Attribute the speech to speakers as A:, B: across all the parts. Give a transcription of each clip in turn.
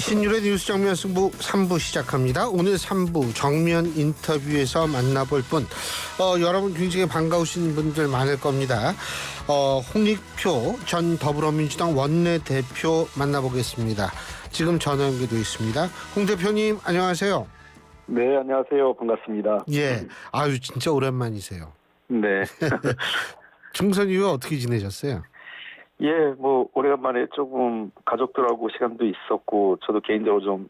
A: 신율의 뉴스 정면 승부 3부 시작합니다. 오늘 3부 정면 인터뷰에서 만나볼 분, 여러분 굉장히 반가우신 분들 많을 겁니다. 홍익표 전 더불어민주당 원내대표 만나보겠습니다. 지금 전화 연결돼 있습니다. 홍 대표님 안녕하세요.
B: 네, 안녕하세요. 반갑습니다.
A: 예, 아유 진짜 오랜만이세요.
B: 네.
A: 총선 이후에 어떻게 지내셨어요?
B: 예, 뭐 오래간만에 조금 가족들하고 시간도 있었고 저도 개인적으로 좀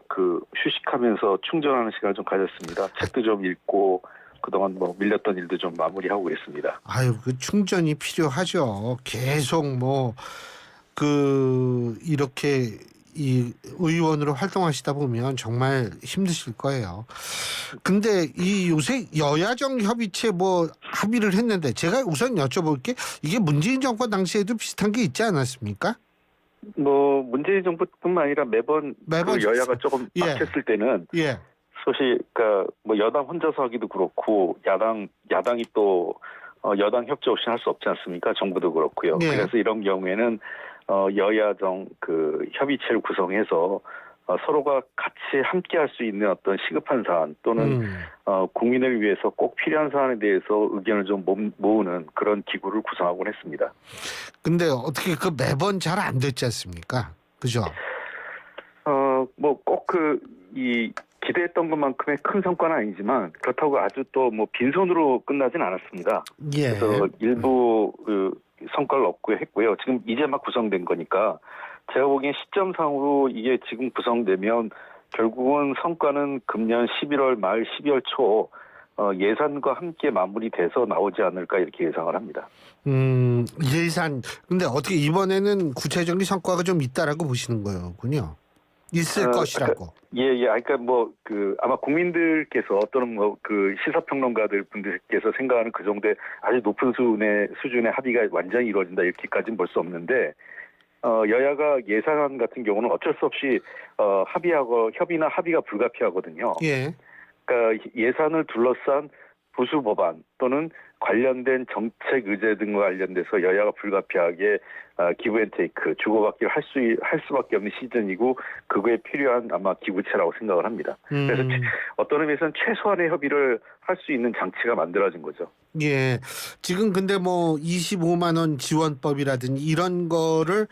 B: 휴식하면서 충전하는 시간을 좀 가졌습니다. 책도 좀 읽고 그동안 뭐 밀렸던 일도 좀 마무리하고 있습니다.
A: 아유, 그 충전이 필요하죠. 계속 이렇게 이 의원으로 활동하시다 보면 정말 힘드실 거예요. 근데 이 요새 여야정 협의체 합의를 했는데 제가 우선 여쭤볼게, 이게 문재인 정권 당시에도 비슷한 게 있지 않았습니까?
B: 뭐 문재인 정부뿐만 아니라 매번 그 여야가 조금 막혔을 때는 소위 뭐 여당 혼자서 하기도 그렇고 야당이 또 여당 협조 없이 할 수 없지 않습니까? 정부도 그렇고요.
A: 예.
B: 그래서 이런 경우에는 여야정 협의체를 구성해서 서로가 같이 함께 할 수 있는 어떤 시급한 사안 또는 국민을 위해서 꼭 필요한 사안에 대해서 의견을 좀 모으는 그런 기구를 구성하곤 했습니다.
A: 근데 어떻게 매번 잘 안 됐지 않습니까? 그죠?
B: 뭐 꼭 기대했던 것만큼의 큰 성과는 아니지만 그렇다고 아주 또 빈손으로 끝나진 않았습니다.
A: 예.
B: 그래서 일부 성과를 얻고 했고요. 지금 이제 막 구성된 거니까 제가 보기엔 시점상으로 이게 지금 구성되면 결국은 성과는 금년 11월 말 12월 초 예산과 함께 마무리돼서 나오지 않을까 이렇게 예상을 합니다.
A: 예산. 근데 어떻게 이번에는 구체적인 성과가 좀 있다라고 보시는 거군요. 있을 것이라고.
B: 그러니까 아마 국민들께서 또는 시사평론가들 분들께서 생각하는 그 정도의 아주 높은 수준의 합의가 완전히 이루어진다 이렇게까지는 볼 수 없는데, 여야가 예산 같은 경우는 어쩔 수 없이 협의나 합의가 불가피하거든요. 예. 그러니까 예산을 둘러싼 부수 법안 또는 관련된 정책 의제 등과 관련돼서 여야가 불가피하게 기브앤테이크 주고받기를 할 수밖에 없는 시즌이고 그거에 필요한 아마 기구체라고 생각을 합니다. 그래서 어떤 의미에서는 최소한의 협의를 할 수 있는 장치가 만들어진 거죠.
A: 예. 지금 근데 25만 원 지원법이라든지 이런 거를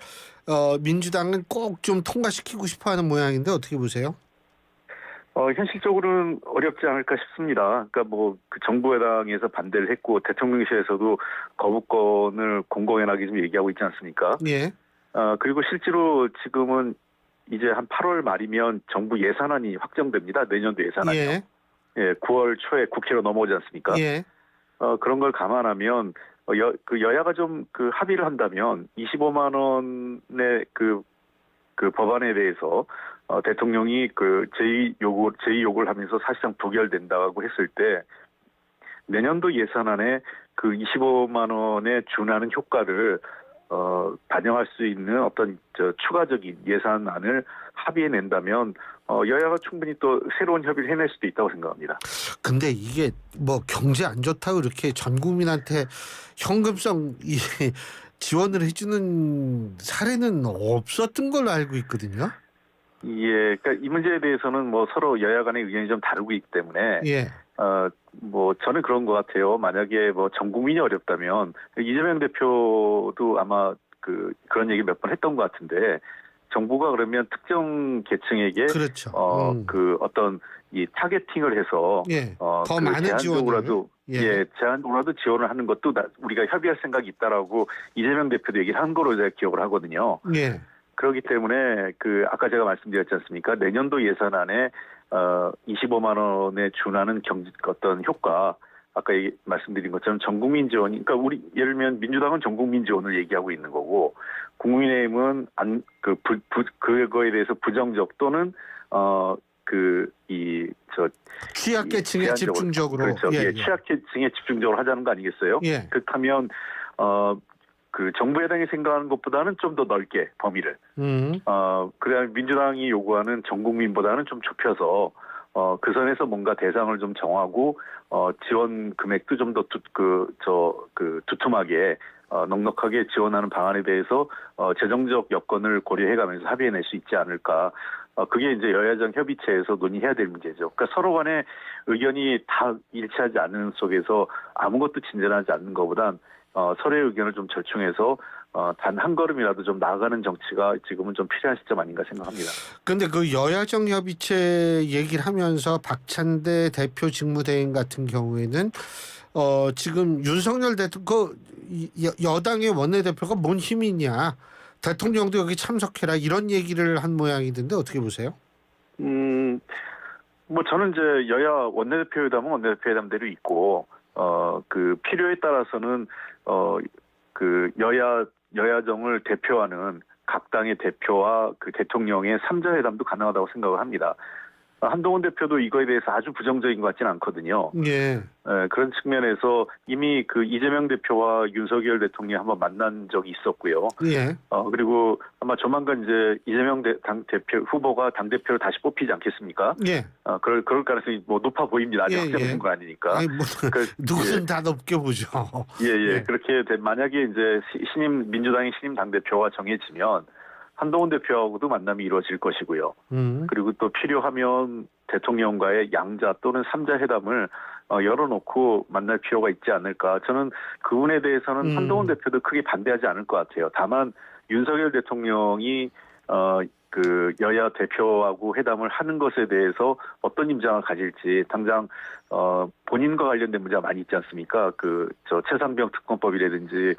A: 민주당은 꼭 좀 통과시키고 싶어하는 모양인데 어떻게 보세요?
B: 현실적으로는 어렵지 않을까 싶습니다. 그러니까 정부 여당에서 반대를 했고 대통령실에서도 거부권을 공공연하게 좀 얘기하고 있지 않습니까? 예. 그리고 실제로 지금은 이제 한 8월 말이면 정부 예산안이 확정됩니다. 내년도 예산안이요.
A: 예.
B: 예, 9월 초에 국회로 넘어오지 않습니까? 예. 그런 걸 감안하면 여야가 좀 합의를 한다면 25만 원의 그 법안에 대해서 대통령이 제의 요구를 하면서 사실상 부결된다고 했을 때 내년도 예산안에 25만 원에 준하는 효과를 반영할 수 있는 어떤 추가적인 예산안을 합의해낸다면 여야가 충분히 또 새로운 협의를 해낼 수도 있다고 생각합니다.
A: 근데 이게 경제 안 좋다고 이렇게 전 국민한테 현금성 지원을 해주는 사례는 없었던 걸로 알고 있거든요.
B: 예, 그러니까 이 문제에 대해서는 서로 여야 간의 의견이 좀 다르고 있기 때문에 저는 그런 것 같아요. 만약에 전 국민이 어렵다면 이재명 대표도 아마 그런 얘기 몇 번 했던 것 같은데 정부가 그러면 특정 계층에게
A: 그렇죠.
B: 어떤 이 타겟팅을 해서
A: 더 많은
B: 제한적으로라도 제한적으로라도 지원을 하는 것도 우리가 협의할 생각이 있다라고 이재명 대표도 얘기를 한 거로 제가 기억을 하거든요. 예. 그렇기 때문에 아까 제가 말씀드렸지 않습니까? 내년도 예산안에 25만 원에 준하는 어떤 효과, 아까 말씀드린 것처럼 전국민 지원, 그러니까 예를 들면 민주당은 전국민 지원을 얘기하고 있는 거고 국민의힘은 그거에 대해서 부정적 또는
A: 취약계층에 집중적으로
B: 그렇죠. 취약계층에 집중적으로 하자는 거 아니겠어요? 예. 그렇다면 정부 여당이 생각하는 것보다는 좀 더 넓게 범위를. 그다음에 민주당이 요구하는 전 국민보다는 좀 좁혀서 그 선에서 뭔가 대상을 좀 정하고 지원 금액도 좀 더 두툼하게 넉넉하게 지원하는 방안에 대해서 재정적 여건을 고려해가면서 합의해낼 수 있지 않을까. 그게 이제 여야정 협의체에서 논의해야 될 문제죠. 그러니까 서로 간에 의견이 다 일치하지 않는 속에서 아무것도 진전하지 않는 것보단 서로의 의견을 좀 절충해서 단 한 걸음이라도 좀 나아가는 정치가 지금은 좀 필요한 시점 아닌가 생각합니다.
A: 근데 그 여야정 협의체 얘기를 하면서 박찬대 대표 직무대행 같은 경우에는 지금 윤석열 대통령 여당의 원내대표가 뭔 힘이 있냐, 대통령도 여기 참석해라, 이런 얘기를 한 모양이던데 어떻게 보세요?
B: 뭐 저는 이제 여야 원내대표회담은 원내대표회담대로 있고 그 필요에 따라서는 그 여야정을 대표하는 각 당의 대표와 그 대통령의 3자 회담도 가능하다고 생각을 합니다. 한동훈 대표도 이거에 대해서 아주 부정적인 것 같지는 않거든요.
A: 예.
B: 그런 측면에서 이미 그 이재명 대표와 윤석열 대통령이 한번 만난 적이 있었고요.
A: 예.
B: 그리고 아마 조만간 이제 이재명 당 대표 후보가 당 대표로 다시 뽑히지 않겠습니까?
A: 예.
B: 그럴 가능성이 뭐 높아 보입니다. 아직 확정된 건 아니니까.
A: 아니 뭐 누구든 다 높게 보죠.
B: 예. 그렇게 만약에 이제 민주당의 신임 당 대표가 정해지면 한동훈 대표하고도 만남이 이루어질 것이고요. 그리고 또 필요하면 대통령과의 양자 또는 3자 회담을 열어놓고 만날 필요가 있지 않을까. 저는 그 부분에 대해서는 한동훈 대표도 크게 반대하지 않을 것 같아요. 다만 윤석열 대통령이 그 여야 대표하고 회담을 하는 것에 대해서 어떤 입장을 가질지 당장 본인과 관련된 문제가 많이 있지 않습니까? 저 최상병 특검법이라든지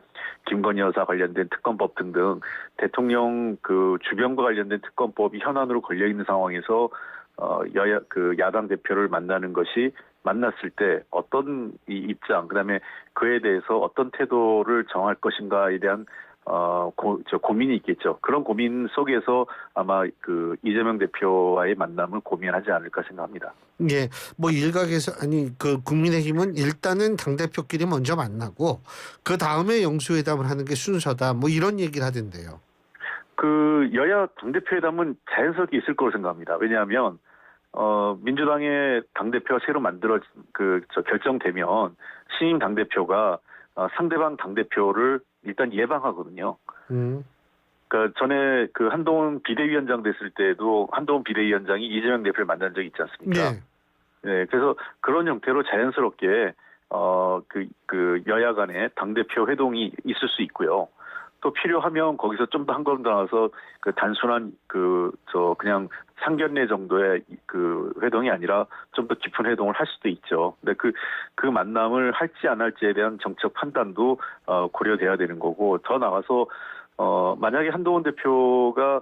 B: 김건희 여사 관련된 특검법 등등 대통령 그 주변과 관련된 특검법이 현안으로 걸려 있는 상황에서 야당 대표를 만나는 것이 만났을 때 어떤 이 입장, 그다음에 그에 대해서 어떤 태도를 정할 것인가에 대한 고민이 있겠죠. 그런 고민 속에서 아마 그 이재명 대표와의 만남을 고민하지 않을까 생각합니다.
A: 예, 뭐 일각에서 그 국민의힘은 일단은 당 대표끼리 먼저 만나고 그 다음에 영수회담을 하는 게 순서다. 뭐 이런 얘기를 하던데요.
B: 그 여야 당 대표회담은 자연스럽게 있을 거로 생각합니다. 왜냐하면 민주당의 당 대표가 새로 결정되면 신임 당 대표가 상대방 당 대표를 일단 예방하거든요. 그러니까 전에 그 한동훈 비대위원장 됐을 때도 한동훈 비대위원장이 이재명 대표를 만난 적이 있지 않습니까? 네. 그래서 그런 형태로 자연스럽게 그 여야 간의 당 대표 회동이 있을 수 있고요. 또 필요하면 거기서 좀 더 한 걸음 더 나가서 그 단순한 그냥 상견례 정도의 그 회동이 아니라 좀 더 깊은 회동을 할 수도 있죠. 근데 그 만남을 할지 안 할지에 대한 정책 판단도 고려돼야 되는 거고, 더 나가서 만약에 한동훈 대표가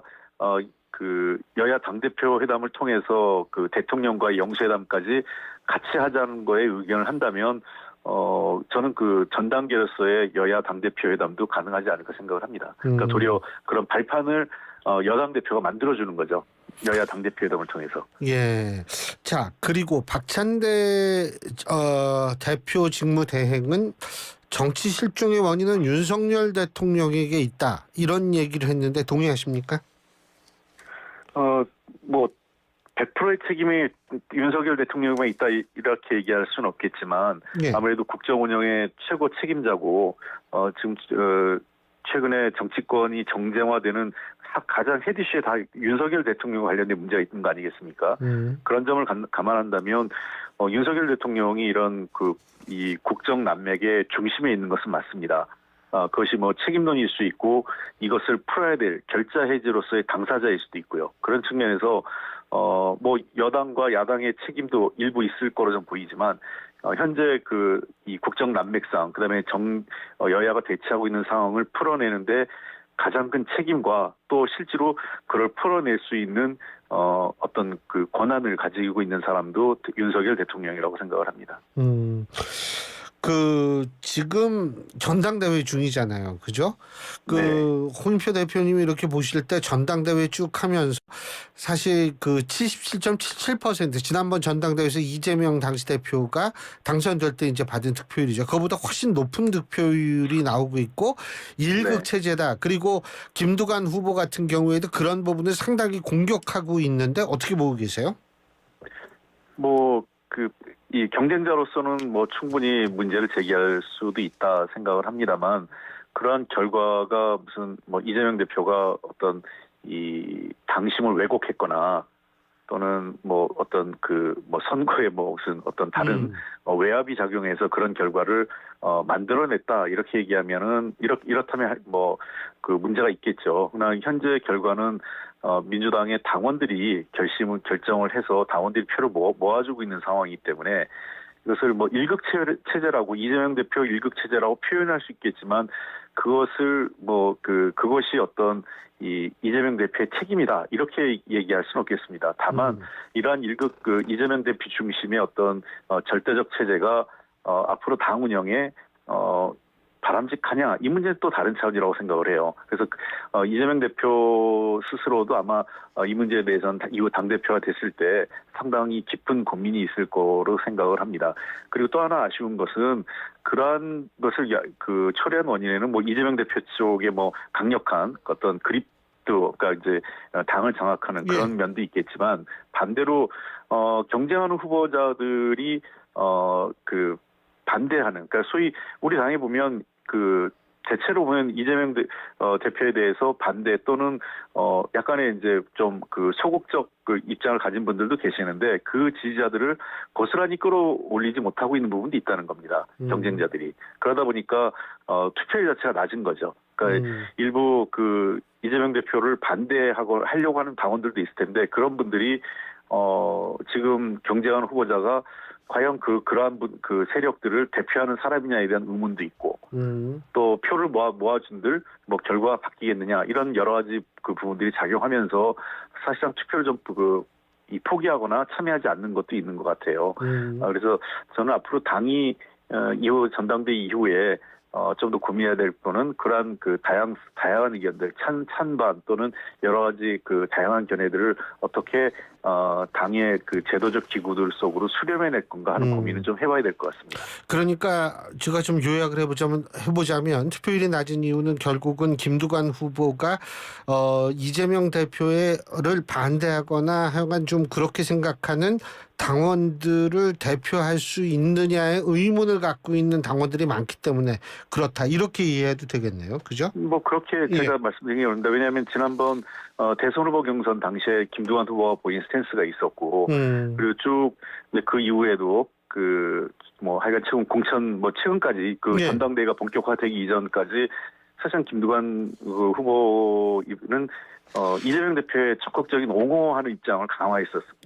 B: 그 여야 당대표 회담을 통해서 그 대통령과의 영수회담까지 같이 하자는 거에 의견을 한다면 저는 그 전 단계로서의 여야 당대표 회담도 가능하지 않을까 생각을 합니다. 그러니까 도리어 그런 발판을 여당 대표가 만들어주는 거죠. 여야 당대표 회담을 통해서.
A: 예. 자, 그리고 박찬대 대표 직무대행은 정치 실종의 원인은 윤석열 대통령에게 있다, 이런 얘기를 했는데 동의하십니까?
B: 뭐 100%의 책임이 윤석열 대통령에만 있다 이렇게 얘기할 수는 없겠지만,
A: 예.
B: 아무래도 국정 운영의 최고 책임자고 지금 최근에 정치권이 정쟁화되는 가장 헤드 이슈에 다 윤석열 대통령과 관련된 문제가 있는 거 아니겠습니까? 그런 점을 감안한다면 윤석열 대통령이 이런 이 국정 난맥의 중심에 있는 것은 맞습니다. 그것이 뭐 책임론일 수 있고 이것을 풀어야 될 결자 해지로서의 당사자일 수도 있고요. 그런 측면에서 뭐 여당과 야당의 책임도 일부 있을 거로 좀 보이지만, 현재 이 국정 난맥상, 그다음에 여야가 대치하고 있는 상황을 풀어내는데 가장 큰 책임과 또 실제로 그걸 풀어낼 수 있는 어떤 그 권한을 가지고 있는 사람도 윤석열 대통령이라고 생각을 합니다.
A: 지금 전당대회 중이잖아요. 그죠?
B: 네.
A: 홍표 대표님이 이렇게 보실 때 전당대회 쭉 하면서 사실 77.77% 지난번 전당대회에서 이재명 당시 대표가 당선될 때 이제 받은 득표율이죠. 그거보다 훨씬 높은 득표율이 나오고 있고 1극
B: 네.
A: 체제다. 그리고 김두관 후보 같은 경우에도 그런 부분을 상당히 공격하고 있는데 어떻게 보고 계세요?
B: 이 경쟁자로서는 뭐 충분히 문제를 제기할 수도 있다 생각을 합니다만, 그러한 결과가 무슨 뭐 이재명 대표가 어떤 이 당심을 왜곡했거나 또는 뭐 어떤 그 뭐 선거에 뭐 무슨 어떤 다른 외압이 작용해서 그런 결과를 만들어냈다 이렇게 얘기하면은 이렇다면 뭐 그 문제가 있겠죠. 그러나 현재 결과는 민주당의 당원들이 결정을 해서 당원들이 표를 모아주고 있는 상황이기 때문에 이것을 뭐 일극 체제라고 이재명 대표 일극 체제라고 표현할 수 있겠지만 그것을 뭐 그것이 어떤 이재명 대표의 책임이다 이렇게 얘기할 수는 없겠습니다. 다만 이러한 일극 이재명 대표 중심의 어떤 절대적 체제가 앞으로 당 운영에 바람직하냐 이 문제는 또 다른 차원이라고 생각을 해요. 그래서 이재명 대표 스스로도 아마 이 문제에 대해서는 이후 당대표가 됐을 때 상당히 깊은 고민이 있을 거로 생각을 합니다. 그리고 또 하나 아쉬운 것은 그러한 것을 초래한 원인에는 뭐 이재명 대표 쪽에 뭐 강력한 어떤 그러니까 이제 당을 장악하는 그런 면도 있겠지만 반대로 경쟁하는 후보자들이 반대하는 그러니까 소위 우리 당에 보면 대체로 보면 이재명 대표에 대해서 반대 또는 약간의 이제 좀 소극적 입장을 가진 분들도 계시는데 그 지지자들을 고스란히 끌어올리지 못하고 있는 부분도 있다는 겁니다. 경쟁자들이. 그러다 보니까 투표율 자체가 낮은 거죠. 그러니까 일부 이재명 대표를 하려고 하는 당원들도 있을 텐데 그런 분들이 지금 경쟁하는 후보자가 과연 그러한 세력들을 대표하는 사람이냐에 대한 의문도 있고, 또 표를 모아준들 뭐 결과가 바뀌겠느냐 이런 여러 가지 부분들이 작용하면서 사실상 투표를 좀 포기하거나 참여하지 않는 것도 있는 것 같아요. 그래서 저는 앞으로 당이 이후 전당대회 이후에 좀 더 고민해야 될 거는 그러한 다양한 의견들, 찬반 또는 여러 가지 다양한 견해들을 어떻게 당의 제도적 기구들 속으로 수렴해낼 건가 하는 고민은 좀 해봐야 될 것 같습니다.
A: 그러니까 제가 좀 요약을 해보자면 투표율이 낮은 이유는 결국은 김두관 후보가 이재명 대표를 반대하거나 하여간 좀 그렇게 생각하는 당원들을 대표할 수 있느냐의 의문을 갖고 있는 당원들이 많기 때문에 그렇다 이렇게 이해해도 되겠네요. 그죠?
B: 뭐 그렇게 제가 말씀드리기 어렵습니다. 왜냐하면 지난번 대선 후보 경선 당시에 김두관 후보가 보인 스탠스가 있었고 그리고 쭉 그 이후에도 뭐 하여간 최근까지 전당대회가 본격화되기 이전까지 사실상 김두관 후보는 이재명 대표의 적극적인 옹호하는 입장을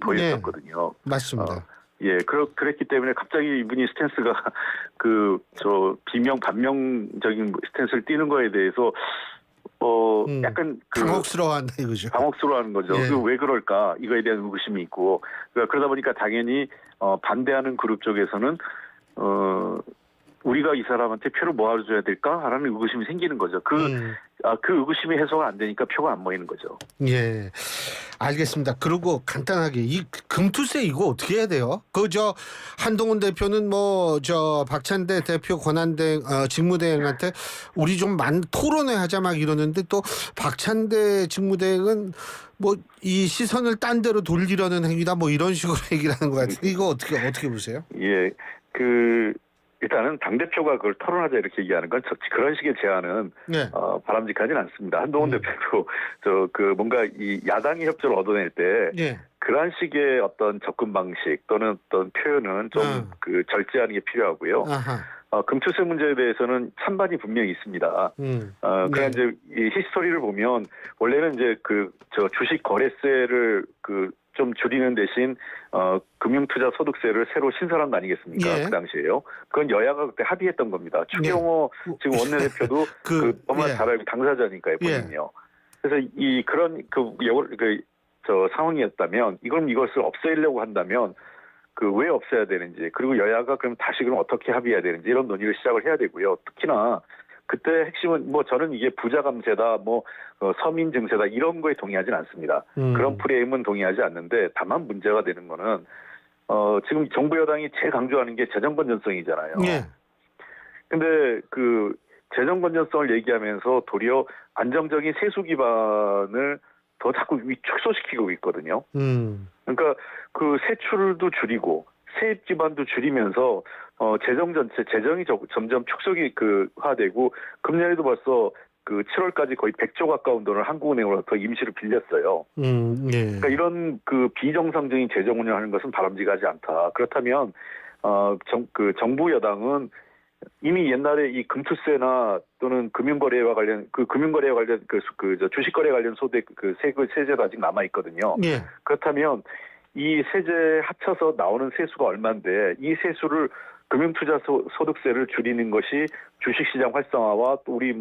B: 보였었거든요.
A: 맞습니다.
B: 그랬기 때문에 갑자기 이분이 스탠스가 반명적인 스탠스를 띠는 거에 대해서 약간
A: 당혹스러워한다 이거죠.
B: 당혹스러워하는 거죠. 왜 그럴까? 이거에 대한 의구심이 있고 그러다 보니까 당연히 반대하는 그룹 쪽에서는 우리가 이 사람한테 표를 모아줘야 될까라는 의구심이 생기는 거죠. 그 의구심이 해소가 안 되니까 표가 안 모이는 거죠.
A: 예, 알겠습니다. 그리고 간단하게 이 금투세 이거 어떻게 해야 돼요? 한동훈 대표는 박찬대 대표 직무대행한테 우리 좀 토론회 하자 막 이러는데 또 박찬대 직무대행은 이 시선을 딴 데로 돌리려는 행위다 이런 식으로 얘기를 하는 것 같은데 이거 어떻게 보세요?
B: 예, 일단은 당대표가 그걸 토론하자 이렇게 얘기하는 건 그런 식의 제안은 바람직하진 않습니다. 한동훈 대표도 뭔가 이 야당의 협조를 얻어낼 때 그러한 식의 어떤 접근 방식 또는 어떤 표현은 좀 절제하는 게 필요하고요. 금투세 문제에 대해서는 찬반이 분명히 있습니다. 그러나 이제 이 히스토리를 보면 원래는 이제 주식 거래세를 좀 줄이는 대신 금융투자소득세를 새로 신설한 거 아니겠습니까? 그 당시에요. 그건 여야가 그때 합의했던 겁니다. 추경호 지금 원내대표도 너무나 잘 알고 당사자니까요, 본인이요. 그래서 그런 상황이었다면 이것을 없애려고 한다면 왜 없애야 되는지 그리고 여야가 그럼 어떻게 합의해야 되는지 이런 논의를 시작을 해야 되고요. 특히나 그때 핵심은 저는 이게 부자 감세다, 서민 증세다 이런 거에 동의하진 않습니다. 그런 프레임은 동의하지 않는데 다만 문제가 되는 거는 지금 정부 여당이 제일 강조하는 게 재정 건전성이잖아요. 근데 재정 건전성을 얘기하면서 도리어 안정적인 세수 기반을 더 자꾸 축소시키고 있거든요. 그러니까 세출도 줄이고 세입 기반도 줄이면서 재정 전체 재정이 점점 축소기 화되고 금년에도 벌써 그 7월까지 거의 100조 가까운 돈을 한국은행으로부터 임시로 빌렸어요.
A: 예.
B: 그러니까 이런 그 비정상적인 재정 운영하는 것은 바람직하지 않다. 그렇다면 정부 여당은 이미 옛날에 이 금투세나 또는 금융거래와 관련 주식거래 관련 소득 세제도 아직 남아 있거든요.
A: 예.
B: 그렇다면 이 세제 합쳐서 나오는 세수가 얼마인데 이 세수를 금융투자 소득세를 줄이는 것이 주식시장 활성화와 또 우리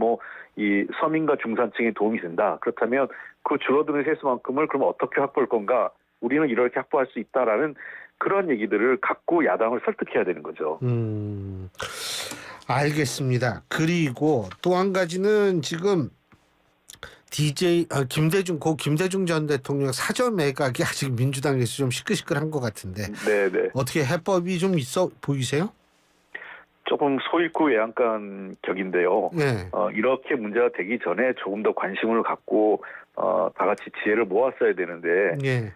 B: 이 서민과 중산층에 도움이 된다. 그렇다면 그 줄어드는 세수만큼을 그럼 어떻게 확보할 건가? 우리는 이렇게 확보할 수 있다라는 그런 얘기들을 갖고 야당을 설득해야 되는 거죠.
A: 알겠습니다. 그리고 또 한 가지는 지금 김대중 전 대통령 사저 매각이 아직 민주당에서 좀 시끌시끌한 것 같은데.
B: 네네.
A: 어떻게 해법이 좀 있어 보이세요?
B: 조금 소일구 외양간 격인데요.
A: 네.
B: 이렇게 문제가 되기 전에 조금 더 관심을 갖고 다 같이 지혜를 모았어야 되는데
A: 네.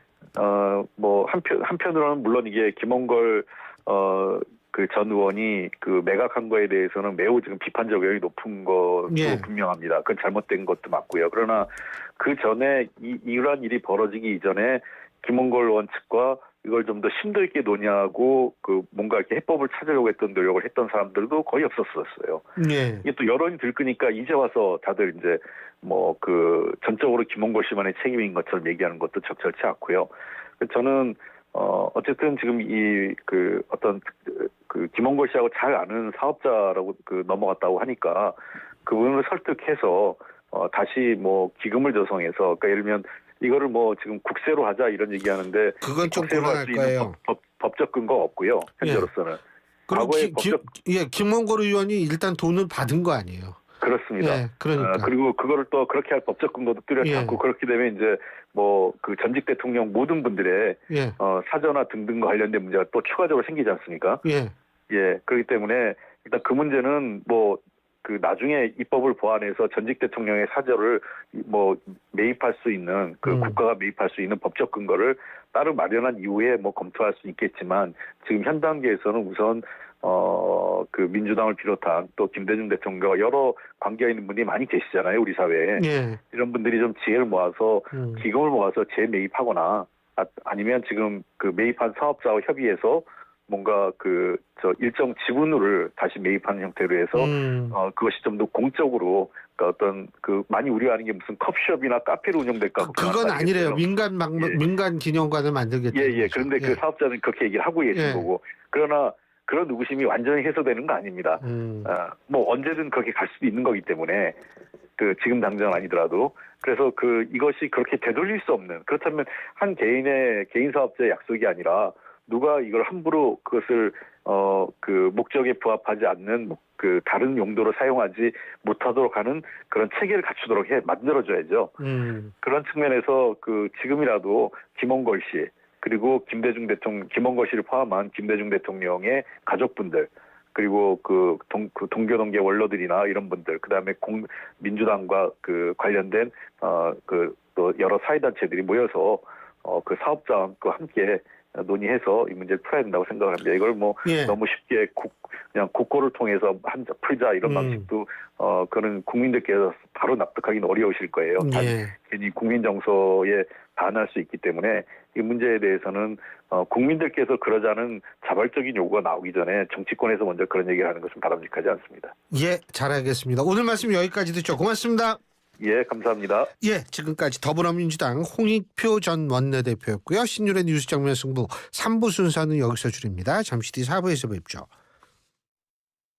B: 한편으로는 물론 이게 김홍걸 그 전 의원이 그 매각한 거에 대해서는 매우 지금 비판적 의견이 높은 것도
A: 예.
B: 분명합니다. 그건 잘못된 것도 맞고요. 그러나 그 전에 이러한 일이 벌어지기 이전에 김홍걸 의원 측과 이걸 좀 더 심도 있게 논의하고 뭔가 이렇게 해법을 찾으려고 했던 노력을 했던 사람들도 거의 없었어요.
A: 네.
B: 이게 또 여론이 들끄니까 이제 와서 다들 이제 전적으로 김홍걸 씨만의 책임인 것처럼 얘기하는 것도 적절치 않고요. 저는 어쨌든 지금 김홍걸 씨하고 잘 아는 사업자라고 넘어갔다고 하니까 그분을 설득해서 다시 기금을 조성해서 그러니까 예를 들면 이거를 지금 국세로 하자 이런 얘기하는데
A: 그건 좀
B: 국세로 할 수
A: 곤란할
B: 있는
A: 거예요.
B: 법적 근거가 없고요. 현재로서는.
A: 그리고 김홍걸 의원이 일단 돈을 받은 거 아니에요?
B: 그렇습니다.
A: 예, 그러니까.
B: 그리고 그거를 또 그렇게 할 법적 근거도 뚜렷지 않고 그렇게 되면 이제 전직 대통령 모든 분들의 사저나 등등과 관련된 문제가 또 추가적으로 생기지 않습니까?
A: 예.
B: 예. 그렇기 때문에 일단 그 문제는 나중에 입법을 보완해서 전직 대통령의 사저를 매입할 수 있는 국가가 매입할 수 있는 법적 근거를 따로 마련한 이후에 검토할 수 있겠지만 지금 현 단계에서는 우선 민주당을 비롯한 또 김대중 대통령과 여러 관계가 있는 분이 많이 계시잖아요, 우리 사회에.
A: 예.
B: 이런 분들이 좀 지혜를 모아서 기금을 모아서 재매입하거나 아니면 지금 매입한 사업자와 협의해서 뭔가 일정 지분을 다시 매입하는 형태로 해서 그것이 좀 더 공적으로 많이 우려하는 게 무슨 커피숍이나 카페로 운영될까?
A: 그건 아니래요. 민간 기념관을 만들겠다.
B: 예. 그런데 그 사업자는 그렇게 얘기를 하고 계신 거고. 그러나 그런 의구심이 완전히 해소되는 거 아닙니다. 언제든 그렇게 갈 수도 있는 거기 때문에 지금 당장 아니더라도 그래서 이것이 그렇게 되돌릴 수 없는 그렇다면 한 개인 사업자의 약속이 아니라 누가 이걸 함부로 그것을 목적에 부합하지 않는 다른 용도로 사용하지 못하도록 하는 그런 체계를 갖추도록 만들어줘야죠. 그런 측면에서 지금이라도 김홍걸 씨 그리고 김홍걸 씨를 포함한 김대중 대통령의 가족분들 그리고 동교동계 원로들이나 이런 분들 그다음에 민주당과 관련된 또 여러 사회단체들이 모여서 사업자와 함께 논의해서 이 문제를 풀어야 된다고 생각을 합니다. 이걸 너무 쉽게 그냥 국고를 통해서 풀자 이런 방식도 그런 국민들께서 바로 납득하기는 어려우실 거예요. 괜히 국민 정서에 반할 수 있기 때문에 이 문제에 대해서는 국민들께서 그러자는 자발적인 요구가 나오기 전에 정치권에서 먼저 그런 얘기를 하는 것은 바람직하지 않습니다.
A: 예, 잘 알겠습니다. 오늘 말씀 여기까지 듣죠. 고맙습니다.
B: 예, 감사합니다.
A: 예, 지금까지 더불어민주당 홍익표 전 원내대표였고요. 신율의 뉴스 정면 승부 3부 순서는 여기서 줄입니다. 잠시 뒤 4부에서 뵙죠.